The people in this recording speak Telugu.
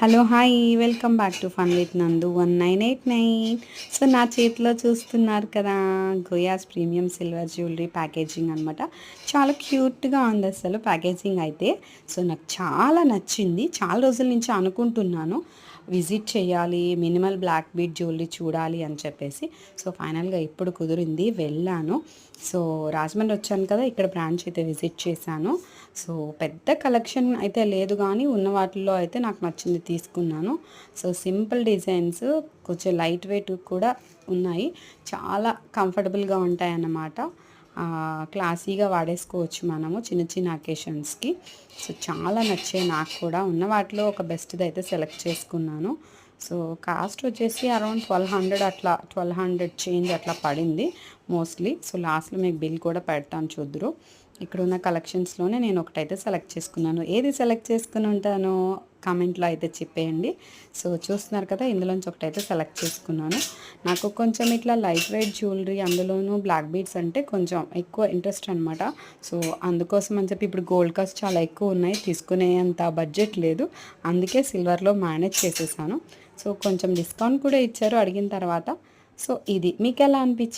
Hello hi welcome back to fun with నందు 1989. సో నా చేతిలో చూస్తున్నారు కదా, గోయాస్ ప్రీమియం సిల్వర్ జ్యువెలరీ ప్యాకేజింగ్ అనమాట. చాలా క్యూట్గా ఉంది అసలు ప్యాకేజింగ్ అయితే. సో నాకు చాలా నచ్చింది. చాలా రోజుల నుంచి అనుకుంటున్నాను విజిట్ చేయాలి, మినిమల్ బ్లాక్ బీడ్ జ్యువెలరీ చూడాలి అని చెప్పేసి. సో ఫైనల్గా ఇప్పుడు కుదిరింది, వెళ్ళాను. సో రాజమండ్రి వచ్చాను కదా, ఇక్కడ బ్రాంచ్ అయితే విజిట్ చేశాను. సో పెద్ద కలెక్షన్ అయితే లేదు, కానీ ఉన్న వాటిల్లో అయితే నాకు నచ్చింది తీసుకున్నాను. సో సింపుల్ డిజైన్స్, కొంచెం లైట్ వెయిట్ కూడా ఉన్నాయి, చాలా కంఫర్టబుల్గా ఉంటాయి అన్నమాట. క్లాసీగా వాడేసుకోవచ్చు మనము చిన్న చిన్న అకేషన్స్కి. సో చాలా నచ్చాయి నాకు కూడా. ఉన్న వాటిలో ఒక బెస్ట్ది అయితే సెలెక్ట్ చేసుకున్నాను. సో కాస్ట్ వచ్చేసి అరౌండ్ 1200 అట్లా, 1200 చేంజ్ అట్లా పడింది మోస్ట్లీ. సో లాస్ట్లో మీకు బిల్ కూడా పెడతాను చూద్దురు. ఇక్కడ ఉన్న కలెక్షన్స్లోనే నేను ఒకటైతే సెలెక్ట్ చేసుకున్నాను. ఏది సెలెక్ట్ చేసుకుని ఉంటానో కామెంట్లో అయితే చెప్పేయండి. సో చూస్తున్నారు కదా, ఇందులోంచి ఒకటైతే సెలెక్ట్ చేసుకున్నాను. నాకు కొంచెం ఇట్లా లైట్ వెయిట్ జ్యువెలరీ, అందులోనూ బ్లాక్ బీడ్స్ అంటే కొంచెం ఎక్కువ ఇంట్రెస్ట్ అనమాట. సో అందుకోసం అని చెప్పి ఇప్పుడు గోల్డ్ కాస్ట్ చాలా ఎక్కువ ఉన్నాయి, తీసుకునేంత బడ్జెట్ లేదు, అందుకే సిల్వర్లో మేనేజ్ చేసేసాను. సో కొంచెం డిస్కౌంట్ కూడా ఇచ్చారు అడిగిన తర్వాత. సో ఇది మీకు ఎలా అనిపించింది?